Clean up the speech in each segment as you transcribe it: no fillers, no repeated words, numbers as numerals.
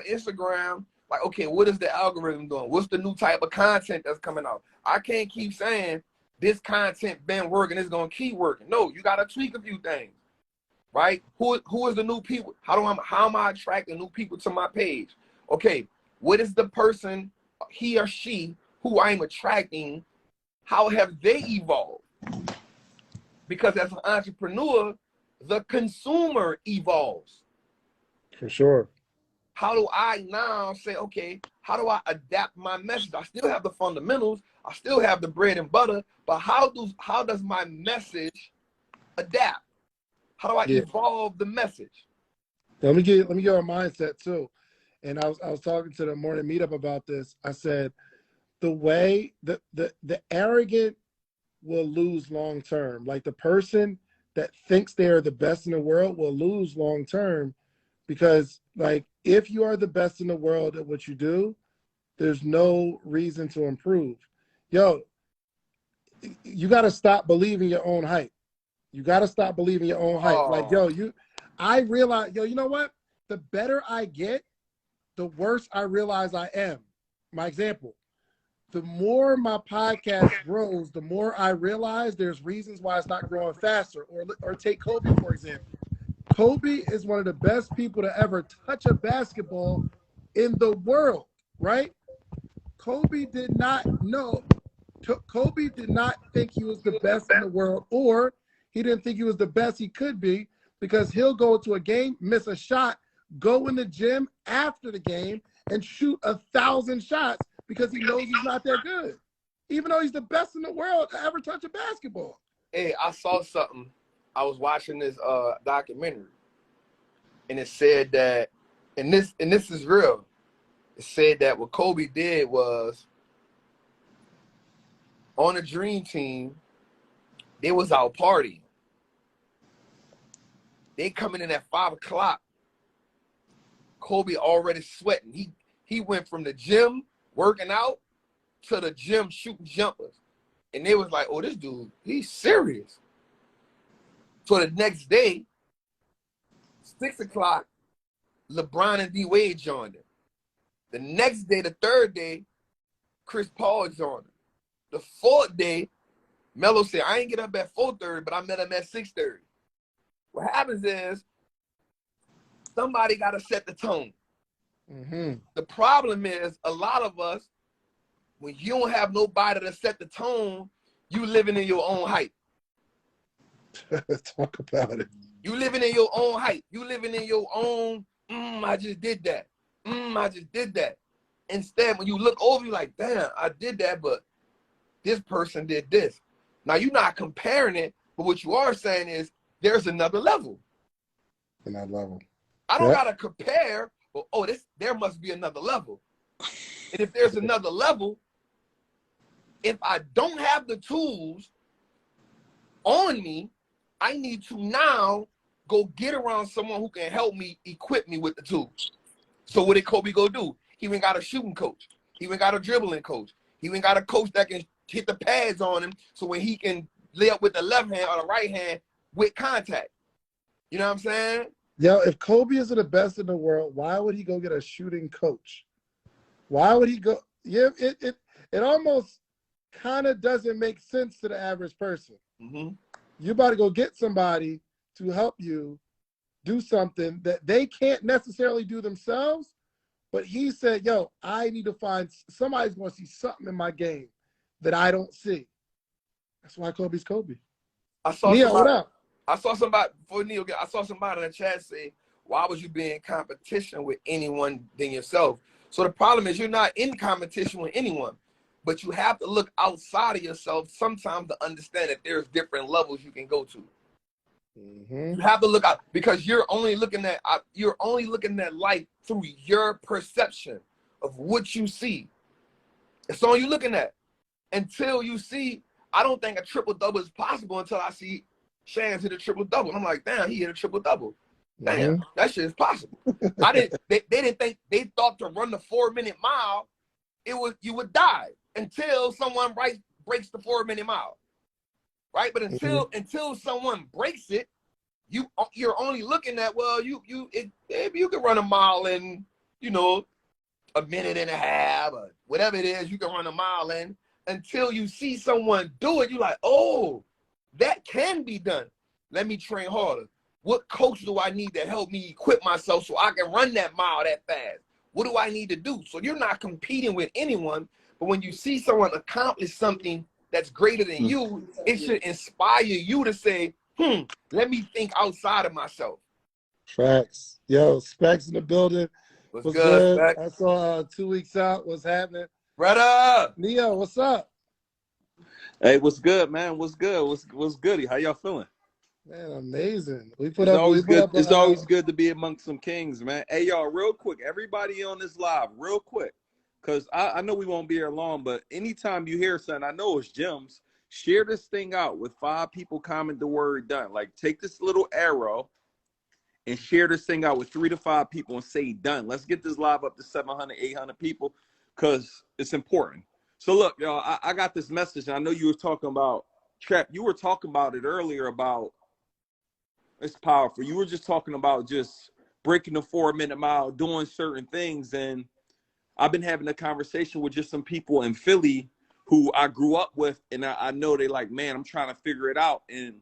Instagram, like, okay, what is the algorithm doing? What's the new type of content that's coming out? I can't keep saying this content been working, it's gonna keep working. No, you gotta tweak a few things, right? Who is the new people? How am I attracting new people to my page? Okay, what is the person, he or she, who I'm attracting? How have they evolved? Because as an entrepreneur, the consumer evolves. For sure. How do I now say, okay, how do I adapt my message? I still have the fundamentals, I still have the bread and butter, but how does my message adapt? How do I evolve the message? Let me give a mindset too. And I was talking to the morning meetup about this. I said the way the arrogant will lose long term. Like the person that thinks they are the best in the world will lose long term, because like if you are the best in the world at what you do, there's no reason to improve. Yo, you got to stop believing your own hype. You got to stop believing your own hype. Like, yo, I realize, yo, you know what? The better I get, the worse I realize I am. My example, the more my podcast grows, the more I realize there's reasons why it's not growing faster. Or take Kobe, for example. Kobe is one of the best people to ever touch a basketball in the world, right? Kobe did not think he was the best in the world, or he didn't think he was the best he could be, because he'll go to a game, miss a shot, go in the gym after the game and shoot 1,000 shots because he knows he's not that good, even though he's the best in the world to ever touch a basketball. Hey, I saw something. I was watching this documentary, and it said that, and this is real. It said that what Kobe did was, on a dream team, they was out partying. They coming in at 5 o'clock. Kobe already sweating. He went from the gym working out to the gym shooting jumpers. And they was like, oh, this dude, he's serious. So the next day, 6 o'clock, LeBron and D Wade joined him. The next day, the third day, Chris Paul joined him. The fourth day, Melo said, I ain't get up at 4:30, but I met him at 6:30. What happens is somebody got to set the tone. Mm-hmm. The problem is a lot of us, when you don't have nobody to set the tone, you living in your own hype. Talk about it. You living in your own hype. You living in your own, I just did that. I just did that. Instead, when you look over, you're like, damn, I did that, but this person did this. Now, you're not comparing it, but what you are saying is there's another level. Another level. I don't got to compare, but, there must be another level. And if there's another level, if I don't have the tools on me, I need to now go get around someone who can help me, equip me with the tools. So what did Kobe go do? He went got a shooting coach. He went got a dribbling coach. He went got a coach that can hit the pads on him, so when he can lay up with the left hand or the right hand with contact. You know what I'm saying? Yo, if Kobe is the best in the world, why would he go get a shooting coach? Why would he go? Yeah, it almost kind of doesn't make sense to the average person. Mm-hmm. You about to go get somebody to help you do something that they can't necessarily do themselves, but he said, yo, I need to find somebody's going to see something in my game that I don't see. That's why Kobe's Kobe. Neil, what up? I saw somebody in the chat say, why would you be in competition with anyone than yourself? So the problem is you're not in competition with anyone, but you have to look outside of yourself sometimes to understand that there's different levels you can go to. Mm-hmm. You have to look out, because you're only looking at life through your perception of what you see. It's all you're looking at. Until you see, I don't think a triple-double is possible until I see Shands hit a triple-double. I'm like, damn, he hit a triple-double. Damn, that shit is possible. They didn't think, they thought to run the 4-minute mile, you would die until someone breaks the 4-minute mile. Right? But until someone breaks it, you're only looking at, well, maybe you could run a mile in you know, a minute and a half or whatever it is you can run a mile in, until you see someone do it. You're like, oh, that can be done. Let me train harder. What coach do I need to help me equip myself so I can run that mile that fast? What do I need to do? So you're not competing with anyone, but when you see someone accomplish something that's greater than you, it should inspire you to say, let me think outside of myself. Facts. Yo, Specs in the building. What's What's good, good? Spec? I saw 2 weeks out. What's happening? Brother! Neo, what's up? Hey, what's good, man? What's good? What's goody? How y'all feeling? Man, amazing. We put It's up always good. It's a, always good to be amongst some kings, man. Hey, y'all, real quick, everybody on this live, real quick, because I know we won't be here long, but anytime you hear something, I know it's gems. Share this thing out with 5 people. Comment the word done. Like, take this little arrow and share this thing out with 3 to 5 people and say done. Let's get this live up to 700, 800 people because it's important. So look, y'all, I got this message, and I know you were talking about Trap. You were talking about it earlier about it's powerful. You were just talking about just breaking the 4-minute mile, doing certain things, and I've been having a conversation with just some people in Philly who I grew up with, and I know they like, man, I'm trying to figure it out, and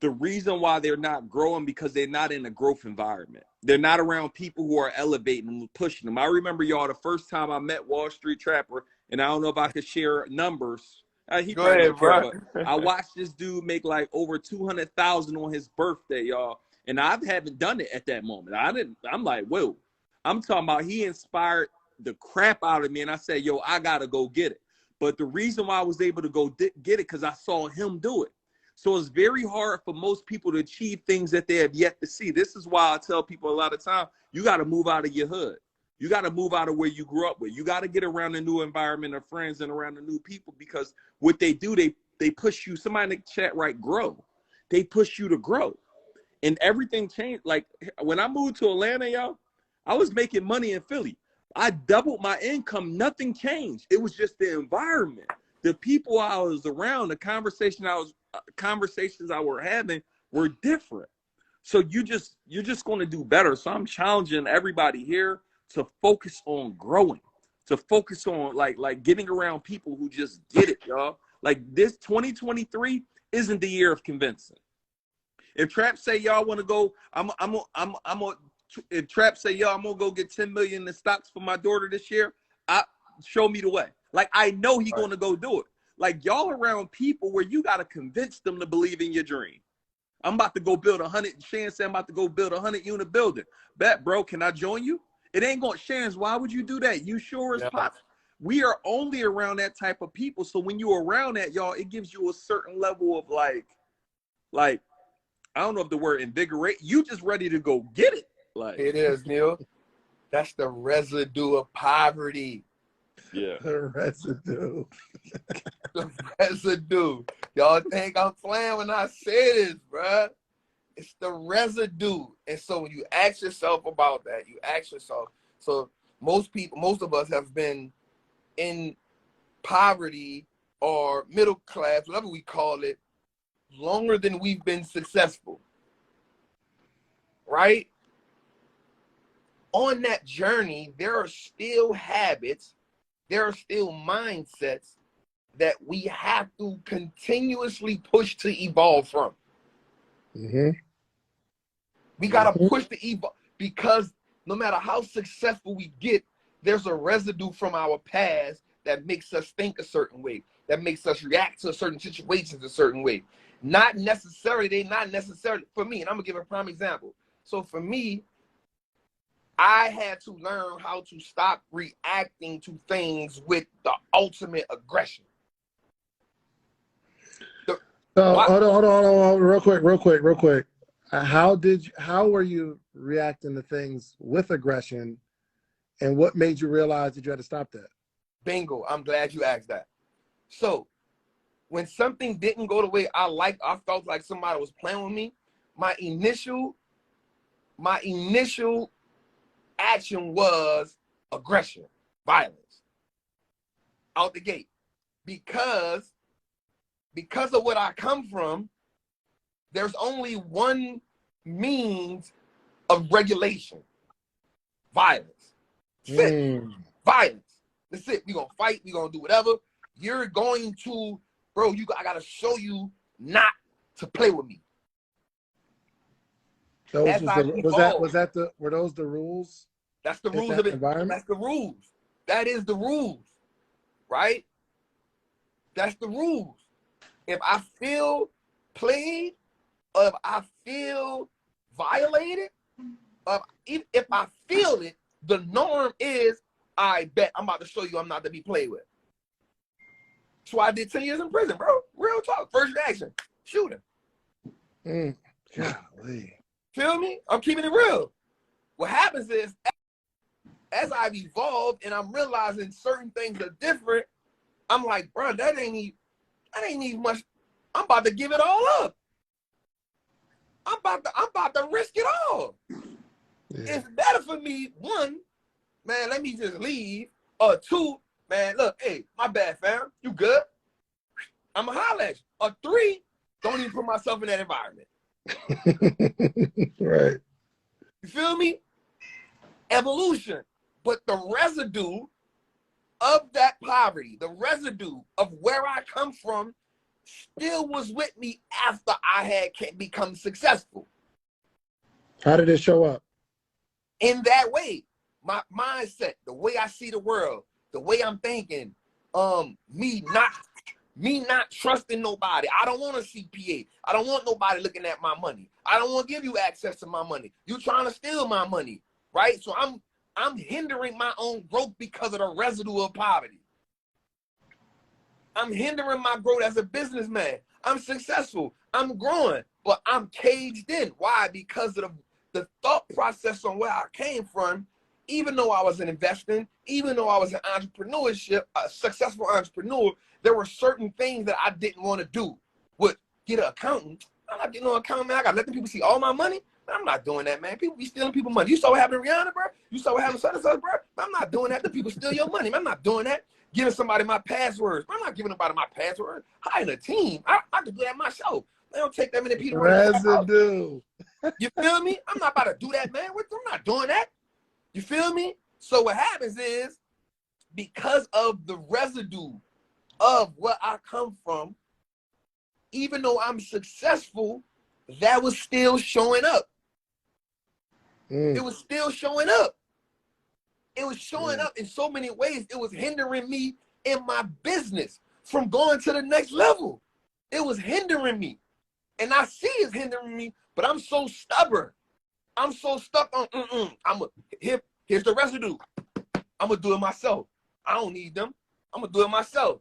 the reason why they're not growing because they're not in a growth environment. They're not around people who are elevating and pushing them. I remember, y'all, the first time I met Wallstreet Trapper, and I don't know if I could share numbers. He Go probably ahead, don't care, bro. but I watched this dude make like over 200,000 on his birthday, y'all. And I haven't done it at that moment. I'm like, whoa. I'm talking about he inspired the crap out of me. And I said, yo, I got to go get it. But the reason why I was able to go get it, because I saw him do it. So it's very hard for most people to achieve things that they have yet to see. This is why I tell people a lot of time, you got to move out of your hood. You got to move out of where you grew up with. You got to get around a new environment of friends and around the new people, because what they do, they push you. Somebody in the chat, right? Grow. They push you to grow. And everything changed. Like when I moved to Atlanta, y'all, I was making money in Philly. I doubled my income. Nothing changed. It was just the environment. The people I was around, the conversations I were having were different. So you're just going to do better. So I'm challenging everybody here to focus on growing, to focus on like getting around people who just get it, y'all. Like this 2023 isn't the year of convincing. If Trap say y'all want to go, if Trap say y'all I'm gonna go get 10 million in stocks for my daughter this year, show me the way. Like I know he's gonna go do it. Like y'all around people where you gotta convince them to believe in your dream. I'm about to go build 100. Shands said I'm about to go build 100-unit building. Bet, bro, can I join you? It ain't going. Shands, why would you do that? You sure as pop. We are only around that type of people. So when you're around that, y'all, it gives you a certain level of like I don't know if the word invigorate. You just ready to go get it. Like it is, Neil. That's the residue of poverty. Yeah. The residue. The residue. Y'all think I'm playing when I say this, bruh. It's the residue. And so when you ask yourself about that, you ask yourself, so most of us have been in poverty or middle class, whatever we call it, longer than we've been successful. Right? On that journey, there are still habits, there are still mindsets that we have to continuously push to evolve from. We got to push to evolve, because no matter how successful we get, there's a residue from our past that makes us think a certain way, that makes us react to certain situations a certain way. Not necessarily for me, and I'm gonna give a prime example. So for me, I had to learn how to stop reacting to things with the ultimate aggression. Hold on, real quick. How were you reacting to things with aggression, and what made you realize that you had to stop that? Bingo. I'm glad you asked that. So when something didn't go the way I felt like somebody was playing with me, my initial action was aggression, violence, out the gate. Because of what I come from, there's only one means of regulation: violence. That's it. Violence. That's it. We're going to fight. We're going to do whatever. You're going to, bro, I got to show you not to play with me. Were those the rules? That's the rules of it. Environment? That's the rules. That is the rules, right? That's the rules. If I feel played, or if I feel violated, if I feel it, the norm is, I bet I'm about to show you I'm not to be played with. So I did 10 years in prison, bro. Real talk. First reaction, shoot him. Golly. Feel me? I'm keeping it real. What happens is, as I've evolved and I'm realizing certain things are different, I'm like, bro, that ain't even much. I'm about to give it all up. I'm about to risk it all. Yeah. It's better for me, one, man, let me just leave. Or two, man, look, hey, my bad, fam. You good? I'ma holler at you. Or three, don't even put myself in that environment. Right. You feel me? Evolution. But the residue of that poverty, the residue of where I come from, still was with me after I had become successful. How did it show up? In that way, my mindset, the way I see the world, the way I'm thinking, me not trusting nobody. I don't want a CPA. I don't want nobody looking at my money. I don't want to give you access to my money. You trying to steal my money, right? So I'm hindering my own growth because of the residue of poverty. I'm hindering my growth as a businessman. I'm successful. I'm growing, but I'm caged in. Why? Because of the thought process on where I came from. Even though I was in investing, even though I was in entrepreneurship, a successful entrepreneur, there were certain things that I didn't want to do. Would get an accountant. I'm not getting no accountant, man. I got to let the people see all my money. Man, I'm not doing that, man. People be stealing people's money. You saw what happened to Rihanna, bro? You saw what happened to such, bro? I'm not doing that. The people steal your money. Man, I'm not doing that. Giving somebody my passwords. I'm not giving nobody my password. Hiring a team. I can do that myself. They don't take that many people. Residue. You feel me? I'm not about to do that, man. I'm not doing that. You feel me? So what happens is, because of the residue of where I come from, even though I'm successful, that was still showing up. It was still showing up. It was showing up in so many ways. It was hindering me in my business from going to the next level. It was hindering me. And I see it's hindering me, but I'm so stubborn. I'm so stuck on, here's the residue. I'm going to do it myself. I don't need them. I'm going to do it myself.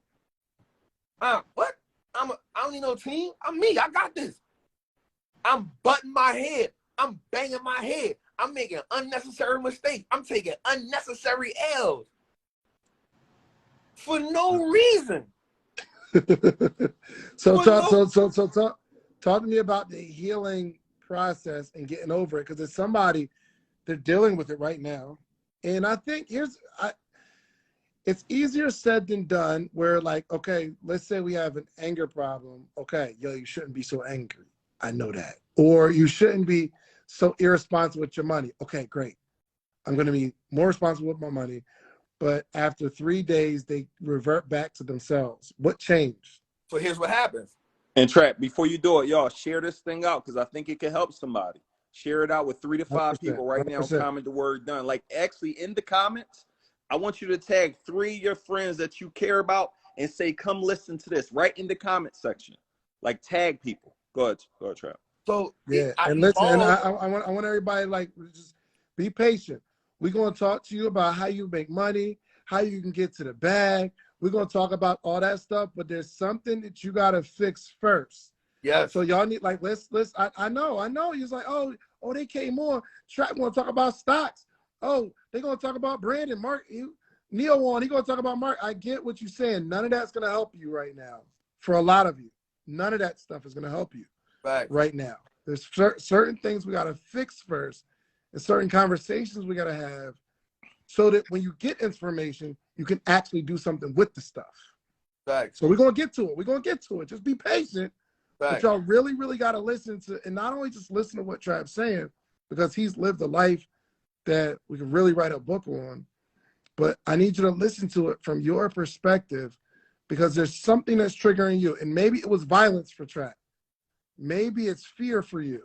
What? I don't need no team. I'm me. I got this. I'm butting my head. I'm banging my head. I'm making unnecessary mistakes. I'm taking unnecessary L's for no reason. So talk to me about the healing process and getting over it, because there's somebody, they're dealing with it right now, and I think it's easier said than done. Where, like, okay, let's say we have an anger problem. Okay, you shouldn't be so angry. I know that. Or you shouldn't be so irresponsible with your money. Okay, great. I'm going to be more responsible with my money. But after 3 days, they revert back to themselves. What changed? So here's what happens. And Trap, before you do it, y'all, share this thing out, because I think it can help somebody. Share it out with 3 to 5 people right now. 100%. Comment the word done. Like, actually, in the comments, I want you to tag 3 of your friends that you care about and say, come listen to this, right in the comment section. Like, tag people. Go ahead, Trap. So yeah, and listen, and I want everybody, like, just be patient. We're going to talk to you about how you make money, how you can get to the bag. We're going to talk about all that stuff, but there's something that you got to fix first. Yes. So y'all need, like, let's I know. He's like, oh, they came on. Trap going to talk about stocks. Oh, they're going to talk about Brandon, Mark, Neil on. He's going to talk about Mark. I get what you're saying. None of that's going to help you right now. For a lot of you, none of that stuff is going to help you right now. There's certain things we got to fix first, and certain conversations we got to have, so that when you get information, you can actually do something with the stuff. So we're going to get to it. We're going to get to it. Just be patient. But y'all really, really got to listen to, and not only just listen to what Trap's saying, because he's lived a life that we can really write a book on, but I need you to listen to it from your perspective, because there's something that's triggering you. And maybe it was violence for Trap. Maybe it's fear for you.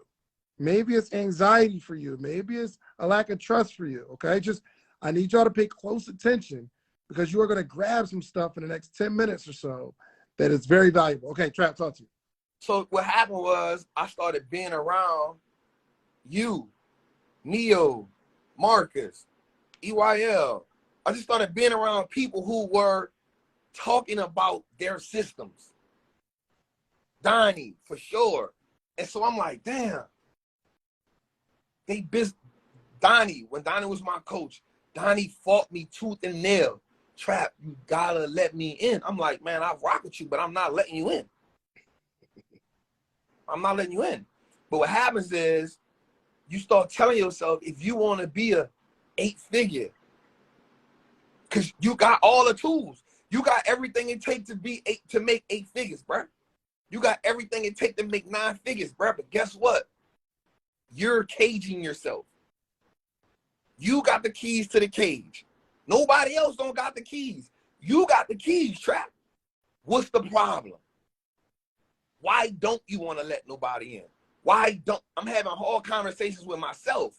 Maybe it's anxiety for you. Maybe it's a lack of trust for you, okay? Just, I need y'all to pay close attention, because you are going to grab some stuff in the next 10 minutes or so that is very valuable. Okay, Trap, talk to you. So what happened was I started being around you, Neo, Marcus, EYL. I just started being around people who were talking about their systems. Donnie, for sure. And so I'm like, damn. Donnie, when Donnie was my coach, Donnie fought me tooth and nail. Trap, you gotta let me in. I'm like, man, I rock with you, but I'm not letting you in. I'm not letting you in. But what happens is you start telling yourself, if you want to be a 8-figure, because you got all the tools. You got everything it takes to make 8 figures, bro. You got everything it takes to make 9 figures, bro. But guess what? You're caging yourself. You got the keys to the cage. Nobody else don't got the keys. You got the keys, Trap. What's the problem? Why don't you want to let nobody in? I'm having hard conversations with myself.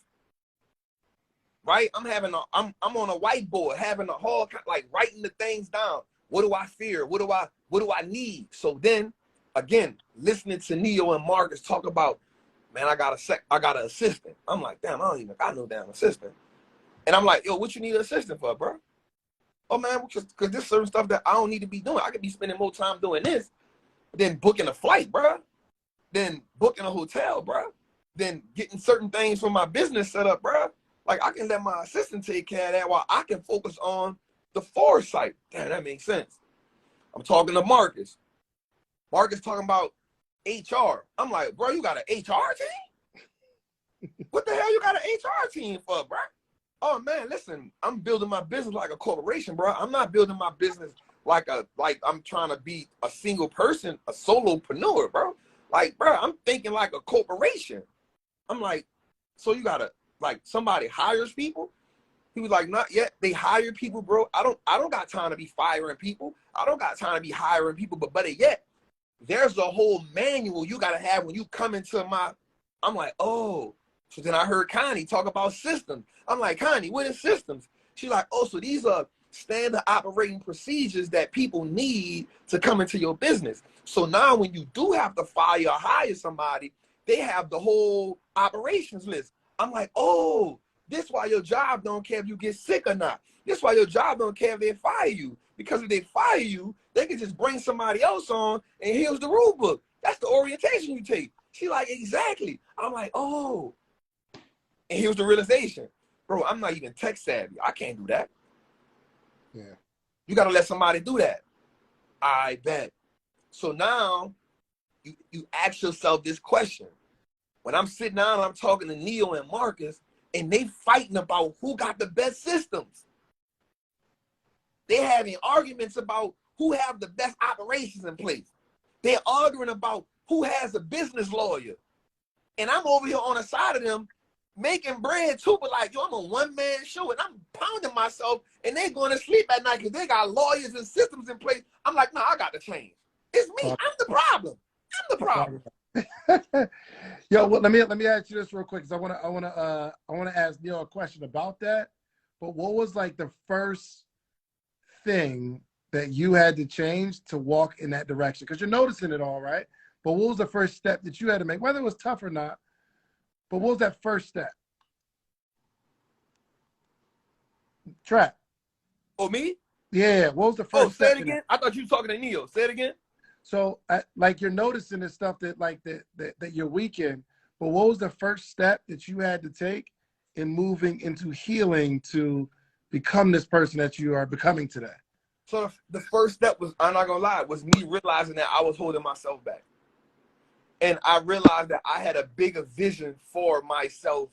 Right? I'm on a whiteboard having a hard, like writing the things down. What do I fear? What do I need? So then again, listening to Neo and Marcus talk about, man, I got an assistant. I'm like, damn, I don't even got no damn assistant. And I'm like, yo, what you need an assistant for, bro? Oh man, because there's certain stuff that I don't need to be doing. I could be spending more time doing this than booking a flight, bro. Then booking a hotel, bro. Then getting certain things for my business set up, bro. Like, I can let my assistant take care of that while I can focus on the foresight. Damn, that makes sense. I'm talking to Marcus. Marcus talking about HR. I'm like, bro, you got an HR team? What the hell you got an HR team for, bro? Oh man, listen, I'm building my business like a corporation, bro. I'm not building my business like I'm trying to be a single person, a solopreneur, bro. Like, bro, I'm thinking like a corporation. I'm like, so you gotta, like, somebody hires people? He was like, not yet. They hire people, bro. I don't got time to be firing people. I don't got time to be hiring people, but better yet, there's a whole manual you gotta have when you come into I'm like, oh. So then I heard Connie talk about systems. I'm like, Connie, what is systems? She's like, oh, so these are standard operating procedures that people need to come into your business. So now when you do have to fire or hire somebody, they have the whole operations list. I'm like, oh, this why your job don't care if you get sick or not. This why your job don't care if they fire you. Because if they fire you, they can just bring somebody else on and here's the rule book. That's the orientation you take. She like, exactly. I'm like, oh. And here's the realization. Bro, I'm not even tech savvy. I can't do that. Yeah. You got to let somebody do that. I bet. So now you ask yourself this question. When I'm sitting down and I'm talking to Neo and Marcus, and they fighting about who got the best systems. They having arguments about who have the best operations in place. They're arguing about who has a business lawyer. And I'm over here on the side of them making bread too, but like, yo, I'm a one-man show and I'm pounding myself and they going to sleep at night because they got lawyers and systems in place. I'm like, no, I got to change. It's me. I'm the problem. I'm the problem. Yo, well, let me ask you this real quick, because I want to ask Neil a question about that. But what was like the first thing that you had to change to walk in that direction? Because you're noticing it all, right? But what was the first step that you had to make, whether it was tough or not? But what was that first step? Trap. Oh, me? Yeah. What was the first step? Say it again. I thought you were talking to Neo. Say it again. So, like, you're noticing the stuff that, like, that you're weak in. But what was the first step that you had to take in moving into healing to become this person that you are becoming today? So the first step was, I'm not gonna lie, was me realizing that I was holding myself back. And I realized that I had a bigger vision for myself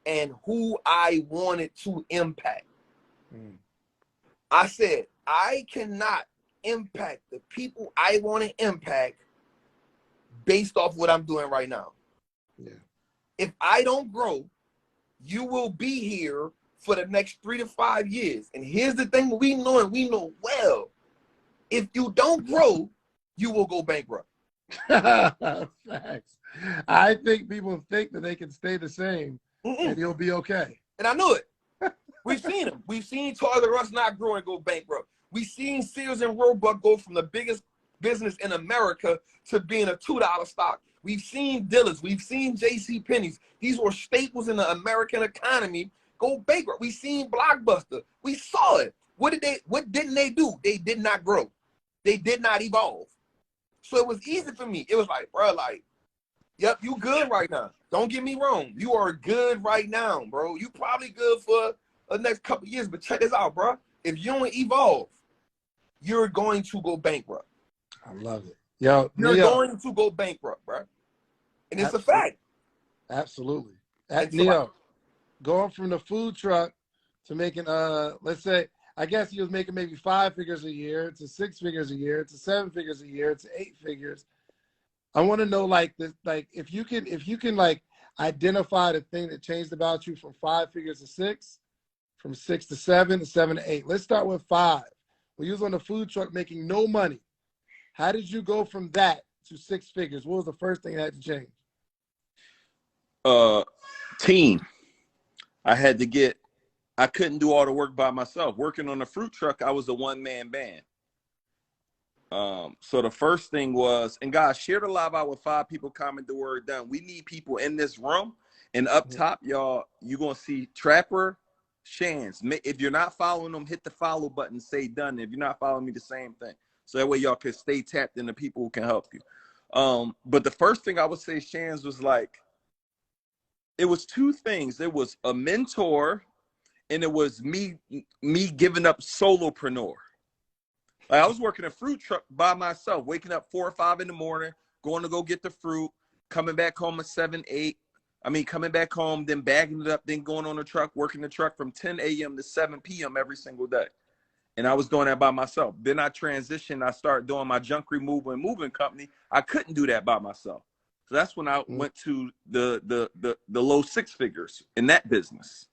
and who I wanted to impact. I said, I cannot impact the people I want to impact based off what I'm doing right now. Yeah. If I don't grow, you will be here for the next 3 to 5 years. And here's the thing we know, and we know well. If you don't grow, you will go bankrupt. Facts. I think people think that they can stay the same and you'll be okay. And I knew it. We've seen them. We've seen Toys R Us not grow and go bankrupt. We've seen Sears and Roebuck go from the biggest business in America to being a $2 stock. We've seen Dillard's. We've seen J.C. Penney's. These were staples in the American economy go bankrupt. We've seen Blockbuster. We saw it. What didn't they do? They did not grow. They did not evolve. So it was easy for me. It was like, bro, like, yep, you good right now. Don't get me wrong. You are good right now, bro. You probably good for the next couple of years, but check this out, bro. If you don't evolve, you're going to go bankrupt. I love it. Yo, you're going to go bankrupt, bro. And it's a fact. Absolutely. Neo, going from the food truck to making, let's say, I guess he was making maybe 5 figures a year to 6 figures a year to 7 figures a year to 8 figures. I want to know, like, this, like if you can like identify the thing that changed about you from 5 figures to 6, from 6 to 7 to 7 to 8. Let's start with 5. When you was on the food truck making no money, how did you go from that to 6 figures? What was the first thing that had to change? Team. I couldn't do all the work by myself. Working on the fruit truck, I was a one-man band. So the first thing was, and guys, share the live out with 5 people, comment the word done. We need people in this room. And up top, y'all, you're going to see Trapper, Shands. If you're not following them, hit the follow button, say done. If you're not following me, the same thing. So that way y'all can stay tapped into people who can help you. But the first thing I would say, Shands, was like, it was 2 things. It was a mentor, and it was me giving up solopreneur. Like, I was working a fruit truck by myself, waking up 4 or 5 in the morning, going to go get the fruit, coming back home at 7, 8. Coming back home, then bagging it up, then going on the truck, working the truck from 10 a.m. to 7 p.m. every single day. And I was doing that by myself. Then I transitioned. I started doing my junk removal and moving company. I couldn't do that by myself. So that's when I went to the low 6 figures in that business.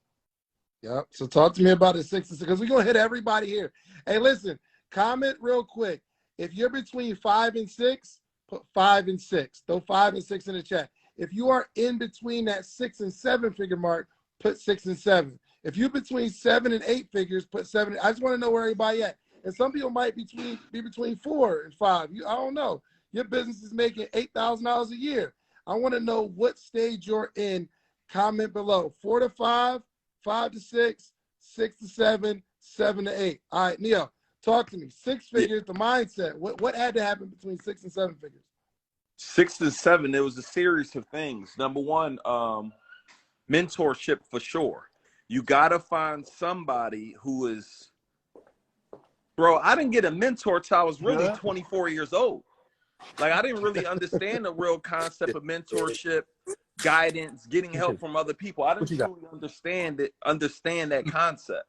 Yep. So talk to me about the 6 because we're gonna hit everybody here. Hey, listen, comment real quick. If you're between 5 and 6, put 5 and 6. Throw 5 and 6 in the chat. If you are in between that 6 and 7 figure mark, put 6 and 7. If you're between 7 and 8 figures, put 7. I just want to know where everybody at. And some people might be between 4 and 5. I don't know. Your business is making $8,000 a year. I want to know what stage you're in. Comment below. 4 to 5, 5 to 6, 6 to 7, 7 to 8. All right, Neo, talk to me. 6 figures, the mindset. What had to happen between 6 and 7 figures? 6 to 7, there was a series of things. Number one, mentorship for sure. You got to find somebody who is, bro, I didn't get a mentor till I was really 24 years old. Like, I didn't really understand the real concept of mentorship, guidance, getting help from other people. I didn't truly understand that concept.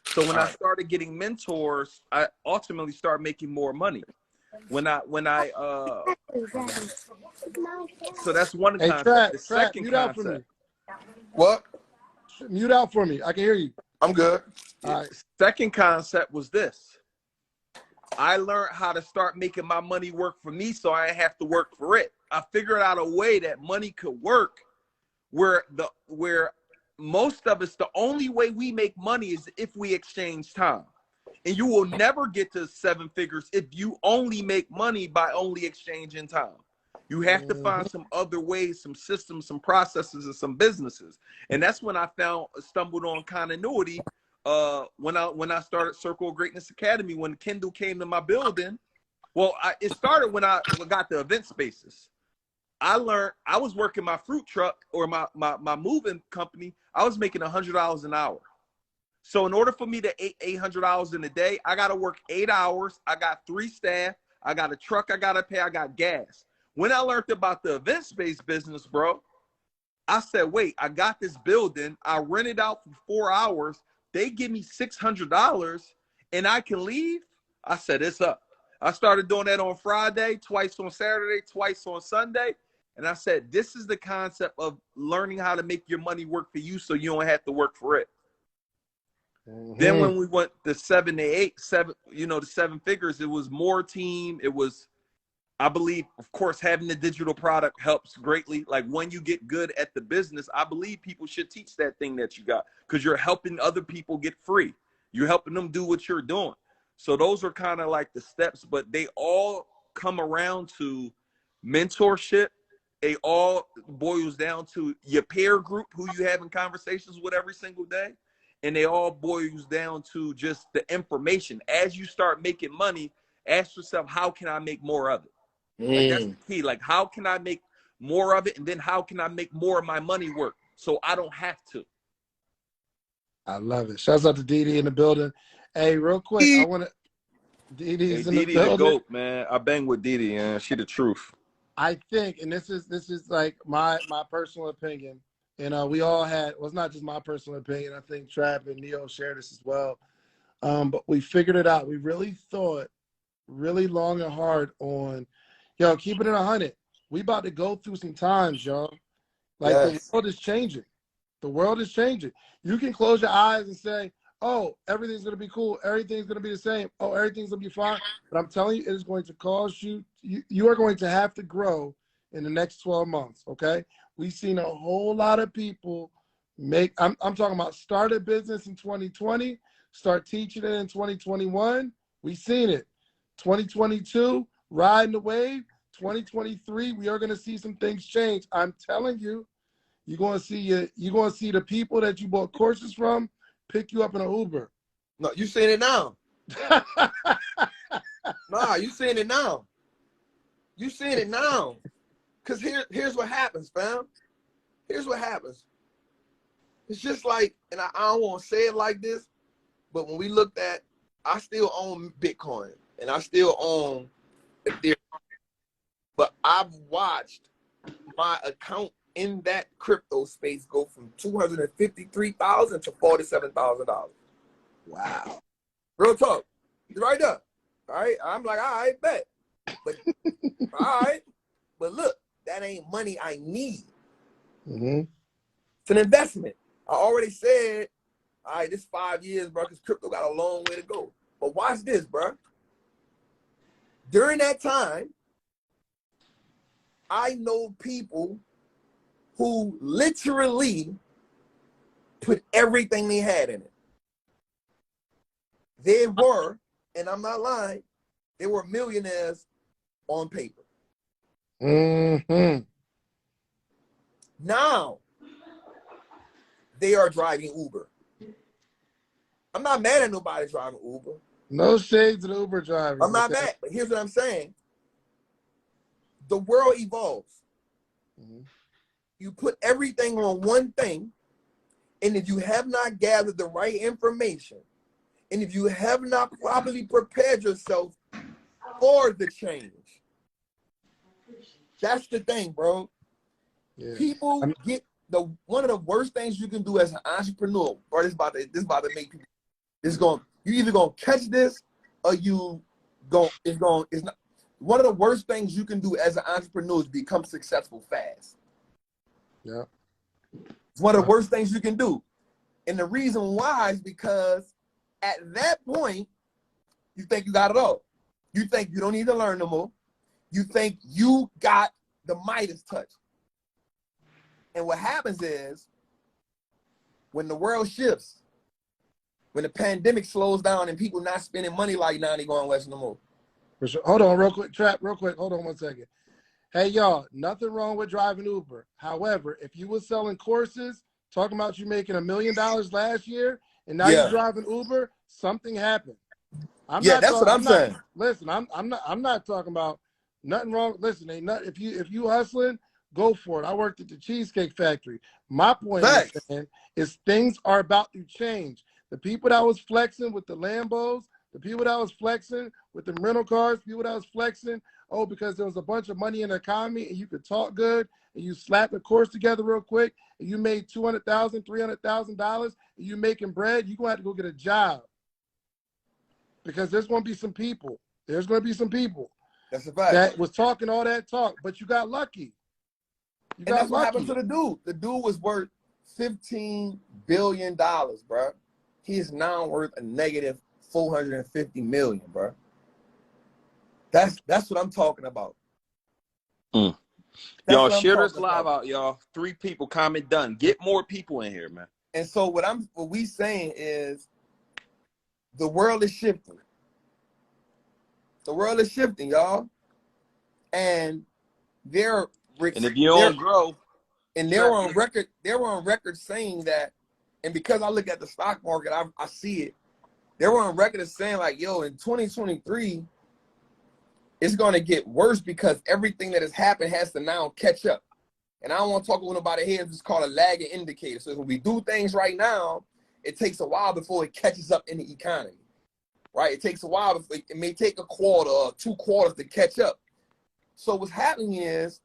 So when I started getting mentors, I ultimately started making more money. So that's one concept. The second concept. What? Mute out for me. I can hear you. I'm good. All right. Second concept was this. I learned how to start making my money work for me so I didn't have to work for it. I figured out a way that money could work where most of us, the only way we make money is if we exchange time. And you will never get to 7 figures if you only make money by only exchanging time. You have to find some other ways, some systems, some processes, and some businesses. And that's when I stumbled on continuity. When I started Circle of Greatness Academy, when Kendall came to my building. Well, it started when I got the event spaces. I learned, I was working my fruit truck or my moving company. I was making $100 an hour. So in order for me to $800 in a day, I got to work 8 hours. I got 3 staff. I got a truck I got to pay. I got gas. When I learned about the event space business, bro, I said, wait, I got this building. I rent it out for 4 hours. They give me $600 and I can leave. I said, it's up. I started doing that on Friday, twice on Saturday, twice on Sunday. And I said, this is the concept of learning how to make your money work for you so you don't have to work for it. Then when we went the 7 to 8, the 7 figures, it was more team. It was, I believe, of course, having the digital product helps greatly. Like when you get good at the business, I believe people should teach that thing that you got, because you're helping other people get free. You're helping them do what you're doing. So those are kind of like the steps, but they all come around to mentorship. It all boils down to your peer group who you having conversations with every single day. And they all boils down to just the information. As you start making money, ask yourself, how can I make more of it? Like that's the key. Like, how can I make more of it? And then how can I make more of my money work so I don't have to? I love it. Shouts out to Didi in the building. Hey, real quick, I want to. Didi's in the building. The GOAT, man. I bang with Didi, man. She the truth. I think, and this is like my personal opinion, and we all had. Well, it's not just my personal opinion. I think Trav and Neo shared this as well. But we figured it out. We really thought really long and hard on, keeping it 100. We about to go through some times, y'all. Like the world is changing. The world is changing. You can close your eyes and say, oh, everything's going to be cool. Everything's going to be the same. Oh, everything's going to be fine. But I'm telling you, it is going to cause you are going to have to grow in the next 12 months, okay? We've seen a whole lot of people I'm talking about start a business in 2020, start teaching it in 2021. We've seen it. 2022, riding the wave. 2023, we are going to see some things change. I'm telling you, you're going to see the people that you bought courses from pick you up in an Uber. No, you seeing it now. Nah, you seeing it now. You seeing it now. Cause here's what happens, fam. Here's what happens. It's just like, and I don't want to say it like this, but when we looked at, I still own Bitcoin and I still own Ethereum. But I've watched my account in that crypto space go from $253,000 to $47,000. Wow. Real talk. Right there. All right. I'm like, all right, bet. But all right. But look, that ain't money I need. It's an investment. I already said, all right, this 5 years, bro, because crypto got a long way to go. But watch this, bro. During that time, I know people who literally put everything they had in it. They were, and I'm not lying, they were millionaires on paper. Now, they are driving Uber. I'm not mad at nobody driving Uber. No shade to the Uber drivers. I'm not mad, but here's what I'm saying. The world evolves. You put everything on one thing, and if you have not gathered the right information, and if you have not properly prepared yourself for the change, that's the thing, bro. Yeah. People get one of the worst things you can do as an entrepreneur, bro. This about to make people. You either gonna catch this or it's not. One of the worst things you can do as an entrepreneur is become successful fast. Yeah. It's one of the worst things you can do. And the reason why is because at that point, you think you got it all. You think you don't need to learn no more. You think you got the Midas touch. And what happens is, when the world shifts, when the pandemic slows down and people not spending money like now, they going west no more. For sure. Hold on, real quick, Trap, real quick. Hold on 1 second. Hey, y'all, nothing wrong with driving Uber. However, if you were selling courses, talking about you making $1 million last year, and now you're driving Uber, something happened. That's what I'm saying. Listen, I'm not talking about nothing wrong. Listen, ain't nothing. If you hustling, go for it. I worked at the Cheesecake Factory. My point is things are about to change. The people that was flexing with the Lambos, the people that was flexing with the rental cars, people that was flexing, because there was a bunch of money in the economy and you could talk good and you slapped the course together real quick and you made $200,000, $300,000 and you making bread, you're going to have to go get a job. Because there's going to be some people. There's going to be some people. That's a fact. That was talking all that talk, but you got lucky. And that's what happened to the dude. The dude was worth $15 billion, bro. he is now worth a negative 450 million, bro. That's what I'm talking about. Y'all share this live out, y'all. 3 people, comment done. Get more people in here, man. And so what we saying is the world is shifting. The world is shifting, y'all. And they're and if you don't grow, and they were on record saying that, and because I look at the stock market, I see it. They were on record as saying like, yo, in 2023, it's going to get worse because everything that has happened has to now catch up. And I don't want to talk with nobody here. It's called a lagging indicator. So when we do things right now, it takes a while before it catches up in the economy, right? It takes a while. It may take a quarter or 2 quarters to catch up. So what's happening is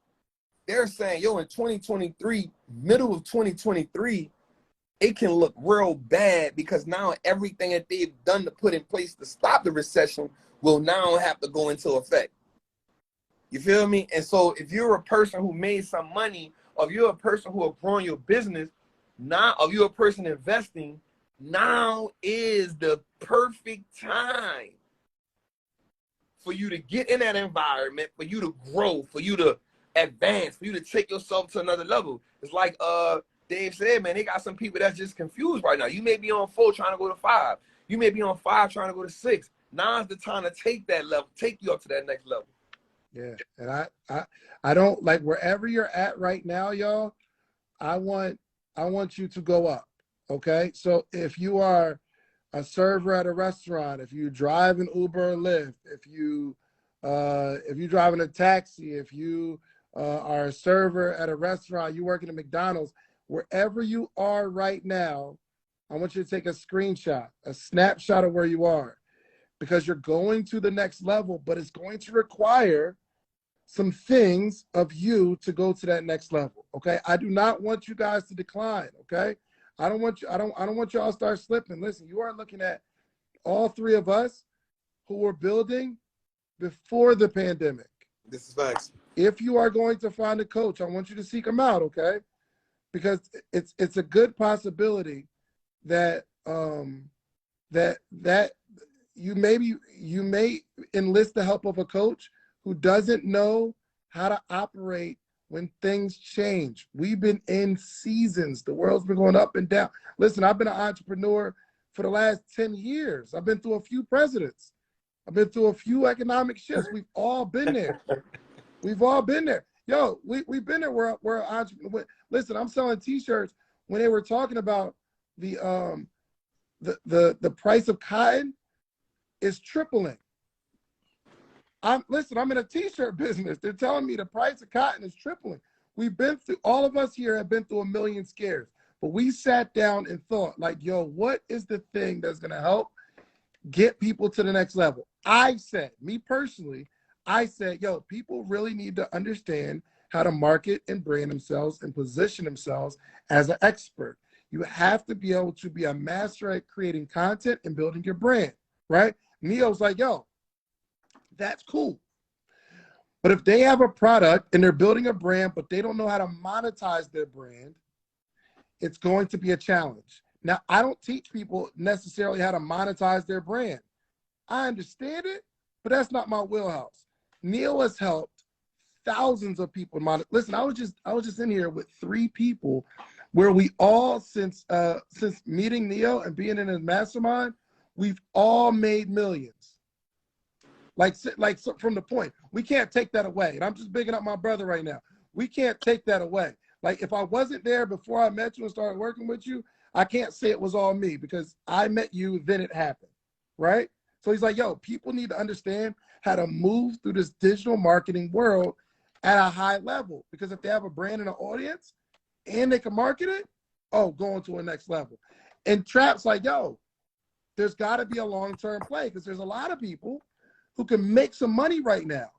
they're saying, yo, in 2023, middle of 2023, it can look real bad because now everything that they've done to put in place to stop the recession will now have to go into effect. You feel me? And so if you're a person who made some money, or if you're a person who are growing your business, now, or you're a person investing, now is the perfect time for you to get in that environment, for you to grow, for you to advance, for you to take yourself to another level. It's like Dave said, man, they got some people that's just confused right now. You may be on 4 trying to go to 5. You may be on 5 trying to go to 6. Now's the time to take that level, take you up to that next level. Yeah, and I don't like wherever you're at right now, y'all. I want you to go up. Okay, so if you are a server at a restaurant, if you drive an Uber or Lyft, if you driving a taxi, if you are a server at a restaurant, you working at McDonald's, wherever you are right now, I want you to take a screenshot, a snapshot of where you are, because you're going to the next level, but it's going to require some things of you to go to that next level. Okay, I do not want you guys to decline. Okay, I don't want y'all to start slipping. Listen, you are looking at all 3 of us who were building before the pandemic. This is facts. If you are going to find a coach, I want you to seek them out. Okay, because it's a good possibility that that you may enlist the help of a coach who doesn't know how to operate when things change. We've been in seasons. The world's been going up and down. Listen, I've been an entrepreneur for the last 10 years. I've been through a few presidents. I've been through a few economic shifts. We've all been there. We've all been there. Yo, we've been there. We're entrepreneur. Listen, I'm selling T-shirts when they were talking about the price of cotton is tripling. I'm in a T-shirt business. They're telling me the price of cotton is tripling. We've been through, all of us here have been through a million scares, but we sat down and thought like, yo, what is the thing that's going to help get people to the next level? Me personally, I said, yo, people really need to understand how to market and brand themselves and position themselves as an expert. You have to be able to be a master at creating content and building your brand, right? Neo's like, yo, that's cool. But if they have a product and they're building a brand, but they don't know how to monetize their brand, it's going to be a challenge. Now, I don't teach people necessarily how to monetize their brand. I understand it, but that's not my wheelhouse. Neil has helped thousands of people. Listen, I was just in here with 3 people where we all, since meeting Neil and being in his mastermind, we've all made millions. So from the point, we can't take that away. And I'm just bigging up my brother right now. We can't take that away. Like if I wasn't there before I met you and started working with you, I can't say it was all me because I met you, then it happened, right? So he's like, yo, people need to understand how to move through this digital marketing world at a high level, because if they have a brand and an audience and they can market it, going to a next level. And Trap's like, yo, there's got to be a long-term play because there's a lot of people who can make some money right now.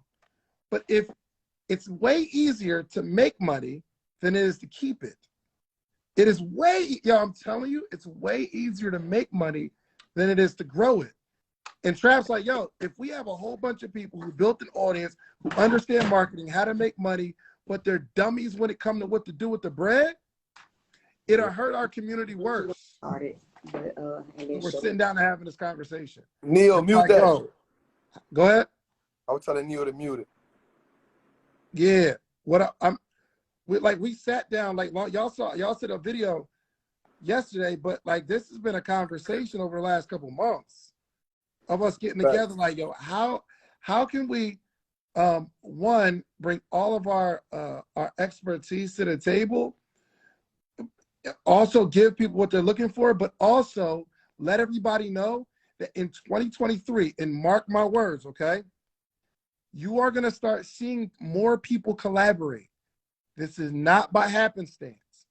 But if it's way easier to make money than it is to keep it. It is I'm telling you, it's way easier to make money than it is to grow it. And Trap's like, yo, if we have a whole bunch of people who built an audience, who understand marketing, how to make money, but they're dummies when it comes to what to do with the bread, it'll hurt our community worse. But and then We're show sitting down and having this conversation. Neil, It's mute like, that yo, shit. go ahead. I was telling Neil to mute it. Yeah. We sat down, like y'all said a video yesterday, but like this has been a conversation over the last couple months of us getting Right. together. Like, yo, how can we one, bring all of our expertise to the table, also give people what they're looking for, but also let everybody know that in 2023, and mark my words, okay, you are going to start seeing more people collaborate. This is not by happenstance.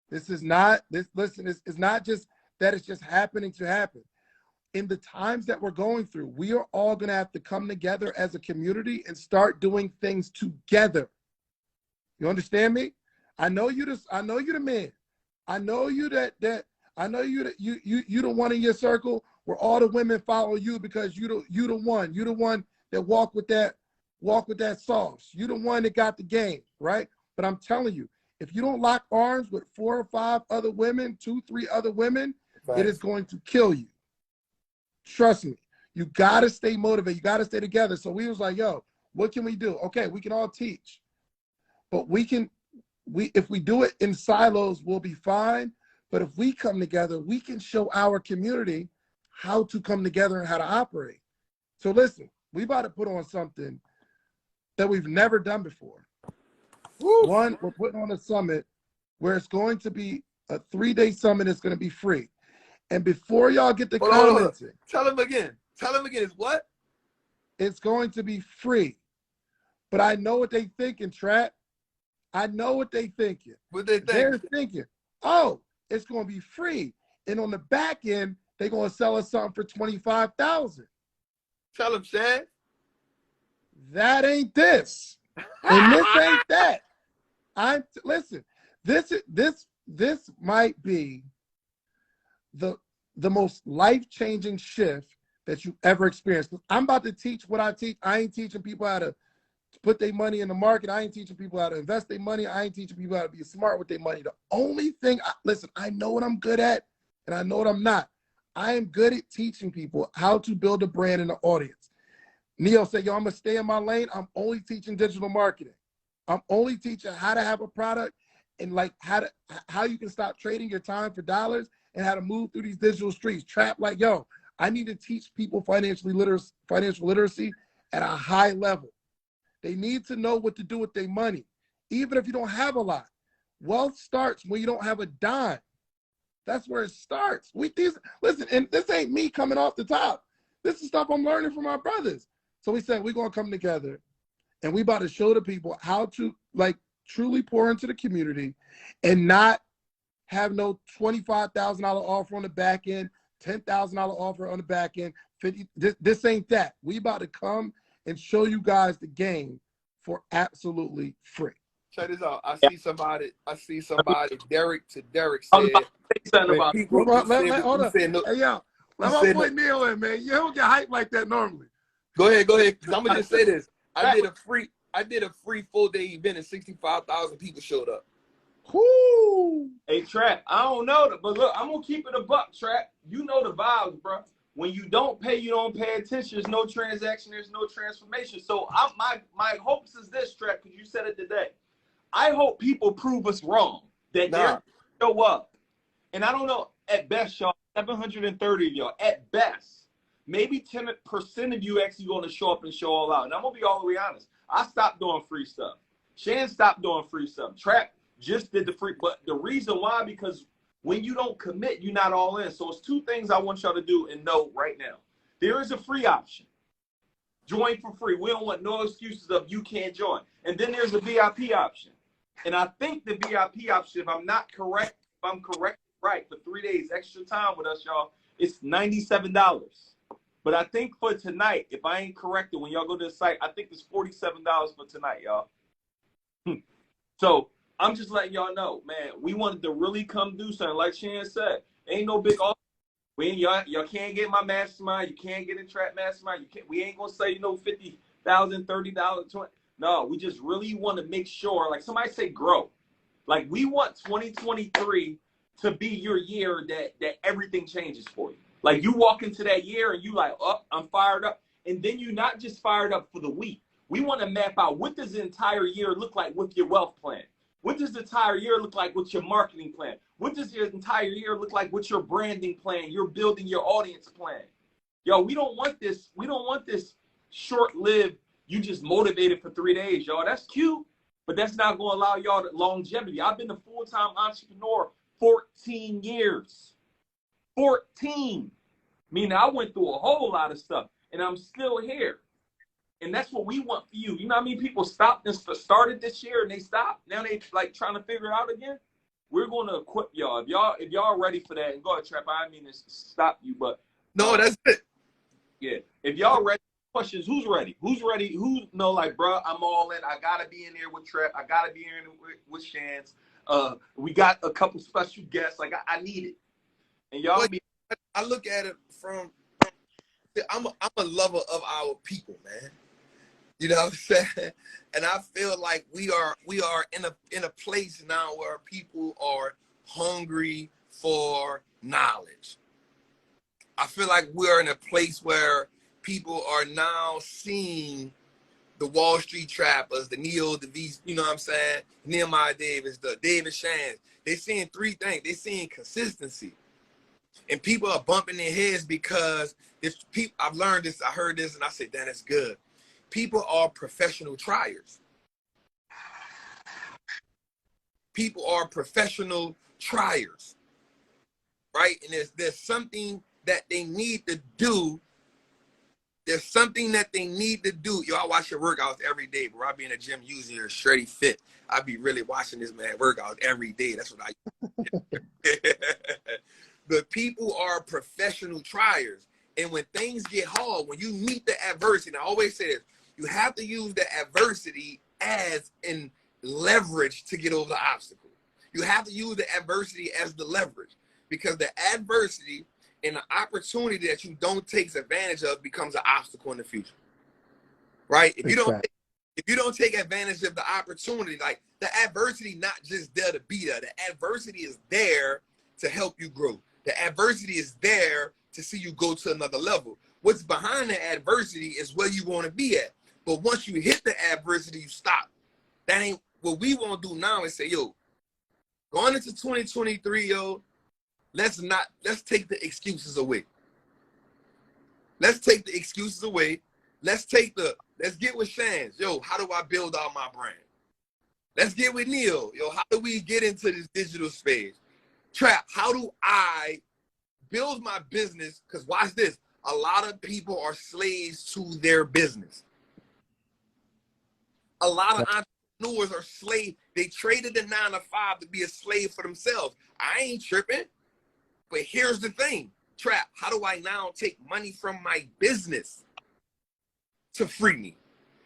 This is not, listen, it's not just that it's just happening to happen. In the times that we're going through, we are all going to have to come together as a community and start doing things together. You understand me? I know you the man. I know you that you the one in your circle where all the women follow you because you the one that walk with that sauce. You the one that got the game, right? But I'm telling you, if you don't lock arms with 4 or 5 other women, 2, 3 other women, it is going to kill you. Trust me. You got to stay motivated. You got to stay together. So we was like, yo, what can we do? Okay, we can all teach. But if we do it in silos, we'll be fine. But if we come together, we can show our community how to come together and how to operate. So listen, we about to put on something that we've never done before. Woo. One, we're putting on a summit where it's going to be a 3-day summit. It's going to be free. And before y'all get the comments, Tell him again. It's what? It's going to be free. But I know what they thinking, Trap. I know what they thinking. What they think? They're thinking, oh, it's going to be free. And on the back end, they're going to sell us something for $25,000. Tell him, Shands. That ain't this. And this ain't that. Listen, this might be the most life-changing shift that you ever experienced. I'm about to teach what I teach. I ain't teaching people how to put their money in the market. I ain't teaching people how to invest their money. I ain't teaching people how to be smart with their money. The only thing, listen, I know what I'm good at and I know what I'm not. I am good at teaching people how to build a brand in the audience. Neil said, yo, I'm going to stay in my lane. I'm only teaching digital marketing. I'm only teaching how to have a product and like how you can stop trading your time for dollars and how to move through these digital streets. Trap, like, yo, I need to teach people financial literacy at a high level. They need to know what to do with their money, even if you don't have a lot. Wealth starts when you don't have a dime. That's where it starts. Listen, and this ain't me coming off the top. This is stuff I'm learning from my brothers. So we said we're gonna come together and we about to show the people how to like truly pour into the community and not have no $25,000 offer on the back end, $10,000 offer on the back end. 50. This ain't that. We about to come and show you guys the game for absolutely free. Check this out. I see somebody. Derek said. I was about to say something about People Hold on. said no. Hey, yo, let my boy Neil in, man. You don't get hype like that normally. Go ahead. Because I'm gonna just say this. I did a free full day event and 65,000 people showed up. Whoo! Hey, Trap, I don't know, but look, I'm gonna keep it a buck, Trap. You know the vibes, bro. When you don't pay, you don't pay attention. There's no transaction. There's no transformation. So my hopes is this, Trap, because you said it today. I hope people prove us wrong that they're show up. And I don't know, at best, y'all, 730 of y'all, at best, maybe 10% of you actually going to show up and show all out. And I'm going to be all the way honest. I stopped doing free stuff. Shands stopped doing free stuff. Trap just did the free. But the reason why, because when you don't commit, you're not all in. So it's 2 things I want y'all to do and know right now. There is a free option. Join for free. We don't want no excuses of you can't join. And then there's a VIP option. And I think the VIP option, if I'm correct, right, for 3 days extra time with us, y'all, it's $97. But I think for tonight, if I ain't corrected, when y'all go to the site, I think it's $47 for tonight, y'all. So I'm just letting y'all know, man, we wanted to really come do something. Like Shan said, ain't no big offer. Y'all can't get my mastermind. You can't get in Trap Mastermind. We ain't gonna say, $50,000, $30, $20. No, we just really want to make sure, like somebody say grow. Like we want 2023 to be your year that everything changes for you. Like you walk into that year and you like, oh, I'm fired up. And then you're not just fired up for the week. We want to map out what does the entire year look like with your wealth plan? What does the entire year look like with your marketing plan? What does your entire year look like with your branding plan? You're building your audience plan. Yo, we don't want this. We don't want this short-lived, you just motivated for 3 days, y'all. That's cute, but that's not going to allow y'all the longevity. I've been a full-time entrepreneur 14 years. 14. Meaning I went through a whole lot of stuff, and I'm still here. And that's what we want for you. You know how many people stopped and started this year and they stopped? Now they like trying to figure it out again. We're going to equip y'all. If y'all ready for that, and go ahead, Trap. I didn't mean to stop you, but no, that's it. Yeah. If y'all ready, questions, who's ready? Who's ready? Who know like, bro, I'm all in. I gotta be in there with Trap. I gotta be in with Shands. We got a couple special guests. Like I need it. And y'all be. I look at it from. I'm a lover of our people, man. You know what I'm saying? And I feel like we are in a place now where people are hungry for knowledge. I feel like we're in a place where people are now seeing the Wall Street trappers, the Neo, the V, you know what I'm saying? Nehemiah Davis, the David Shands. They're seeing three things. They're seeing consistency. And people are bumping their heads because I've learned this, I heard this, and I said, damn, that's good. People are professional triers. People are professional triers, right? And there's something that they need to do. There's something that they need to do. Yo, I watch your workouts every day, bro. I be in the gym using your Shreddy Fit. I be really watching this man workout every day. That's what I But people are professional triers. And when things get hard, when you meet the adversity, and I always say this, you have to use the adversity as in leverage to get over the obstacle. You have to use the adversity as the leverage, because the adversity and the opportunity that you don't take advantage of becomes an obstacle in the future, right? If you don't take advantage of the opportunity, like the adversity not just there to be there. The adversity is there to help you grow. The adversity is there to see you go to another level. What's behind the adversity is where you want to be at. But once you hit the adversity, you stop. That ain't what we want to do now is say, yo, going into 2023, yo, let's take the excuses away. Let's take the excuses away. Let's get with Shands. Yo, how do I build out my brand? Let's get with Neil. Yo, how do we get into this digital space? Trap, how do I build my business? Because watch this. A lot of people are slaves to their business. A lot of entrepreneurs are slaves. They traded the 9 to 5 to be a slave for themselves. I ain't tripping. But here's the thing. Trap, how do I now take money from my business to free me?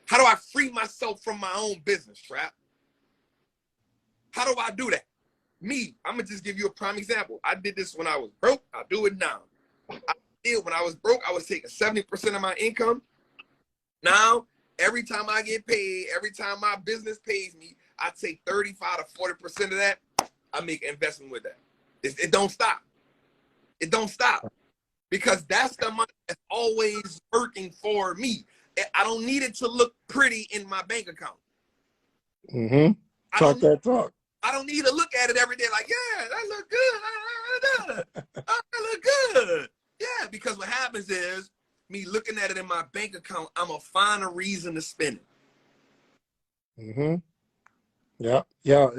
How do I free myself from my own business, Trap? How do I do that? Me, I'm going to just give you a prime example. I did this when I was broke. I'll do it now. When I was broke, I was taking 70% of my income. Now, every time I get paid, every time my business pays me, I take 35 to 40% of that. I make an investment with that. It don't stop. It don't stop. Because that's the money that's always working for me. I don't need it to look pretty in my bank account. Mm-hmm. Talk that talk. I don't need to look at it every day like, yeah, that look good. That look good. Yeah, because what happens is me looking at it in my bank account, I'm going to find a reason to spend it. Mm-hmm. Yeah. Yeah.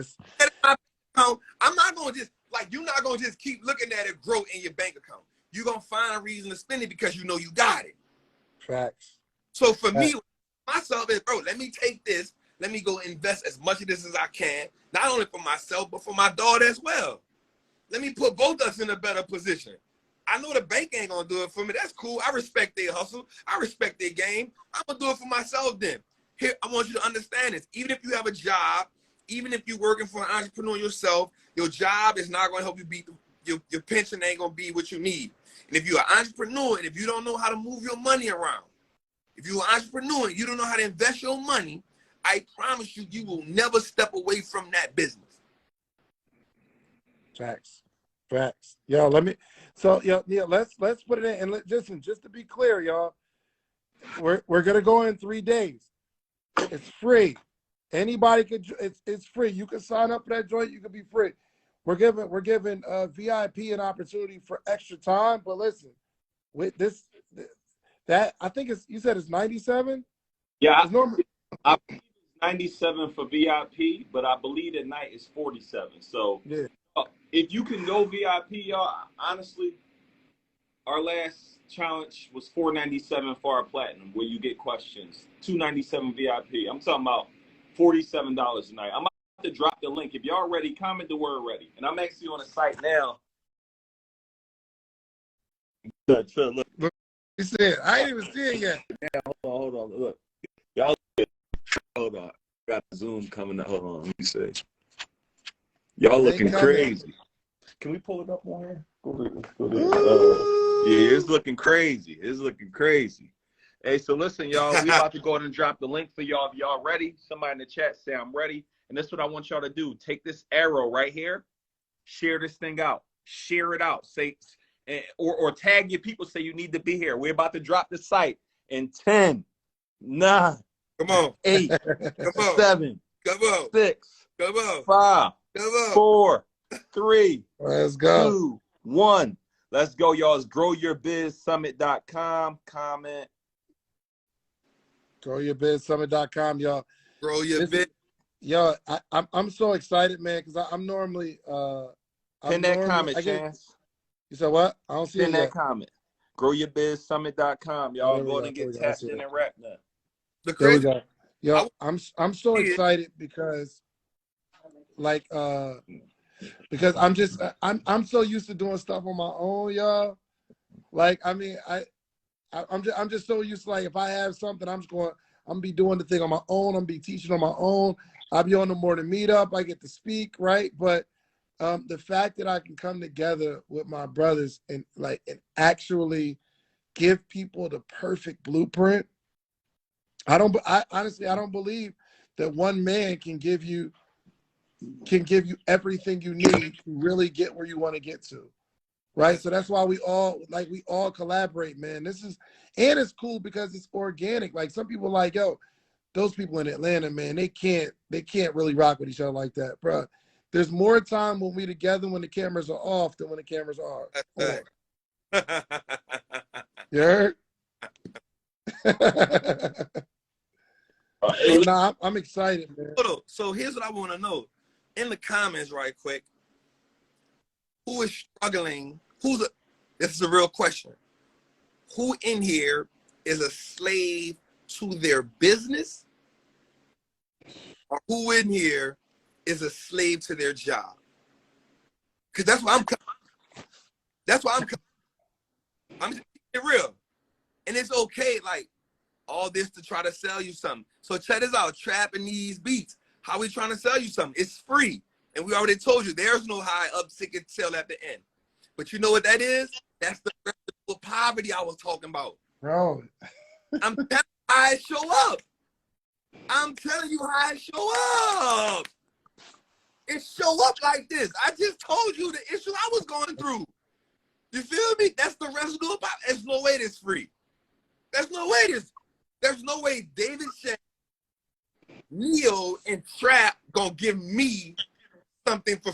I'm not going to just, like, you're not going to just keep looking at it grow in your bank account. You're going to find a reason to spend it because you know you got it. Facts. So for me, myself is, bro, let me take this. Let me go invest as much of this as I can, not only for myself, but for my daughter as well. Let me put both of us in a better position. I know the bank ain't going to do it for me. That's cool. I respect their hustle. I respect their game. I'm going to do it for myself then. Here, I want you to understand this. Even if you have a job, even if you're working for an entrepreneur yourself, your job is not going to help you beat your pension ain't going to be what you need. And if you're an entrepreneur and if you don't know how to move your money around, if you're an entrepreneur and you don't know how to invest your money, I promise you, you will never step away from that business. Facts. Facts. Yo, let me. So yeah, let's put it in. And listen, just to be clear, y'all, we're gonna go in 3 days. It's free. Anybody could. It's free. You can sign up for that joint. You can be free. We're giving VIP an opportunity for extra time. But listen, with this, that I think it's, you said it's 97. Yeah, It's normally, I believe it's 97 for VIP, but I believe at night it's 47. So yeah. if you can go VIP, y'all, honestly, our last challenge was $497 for our platinum, where you get questions. $297 VIP. I'm talking about $47 a night. I'm about to drop the link. If y'all ready, comment the word ready. And I'm actually on the site now. Look. He said, I ain't even see it yet. Yeah, hold on. Look. Y'all, hold on. Got the Zoom coming up. Hold on. Let me see. Y'all looking crazy. Can we pull it up on here? Go there. Yeah, it's looking crazy. It's looking crazy. Hey, so listen, y'all. We about to go ahead and drop the link for y'all. If y'all ready, somebody in the chat say I'm ready. And that's what I want y'all to do. Take this arrow right here. Share this thing out. Share it out. Say, or tag your people. Say you need to be here. We're about to drop the site in 10, 9, Come on. 8, Come on. 7, Come on. 6, Come on. 5, Come on. 4, 3, Let's go. 2, 1. Let's go, y'all. It's growyourbizsummit.com. Comment. GrowYourBizSummit.com, y'all. Grow your bit. Yo, I'm so excited, man, because I'm normally Pin that comment, Shands. You said what? I don't see Pin it that yet. comment. GrowYourBizSummit.com. Y'all There we go go. and get I tapped see in it. and rap now. The There we crazy. go. Yo, I'm so Yeah. excited because I'm so used to doing stuff on my own, y'all. Like, I mean, I'm just so used to, like, if I have something, I'm gonna be doing the thing on my own. I'm gonna be teaching on my own. I'll be on the morning meetup. I get to speak, right? But the fact that I can come together with my brothers and actually give people the perfect blueprint. I honestly don't believe that one man can give you everything you need to really get where you want to get to. Right. So that's why we all collaborate, man. And it's cool because it's organic. Like, some people like, yo, those people in Atlanta, man, they can't really rock with each other like that, bro. There's more time when we together when the cameras are off than when the cameras are on. You heard? So nah, I'm excited, man. So here's what I want to know. In the comments, right quick, who is struggling? This is a real question. Who in here is a slave to their business? Or who in here is a slave to their job? Because that's why I'm just keeping it real. And it's okay, like, all this to try to sell you something. So check this out, trapping these beats. How we trying to sell you something? It's free. And we already told you there's no high up ticket sale at the end. But you know what that is? That's the residual poverty I was talking about. Bro. I'm telling you how I show up. I'm telling you how I show up. It show up like this. I just told you the issue I was going through. You feel me? That's the residual poverty. There's no way this free. There's no way David Shands, Neo, and Trap gonna give me something for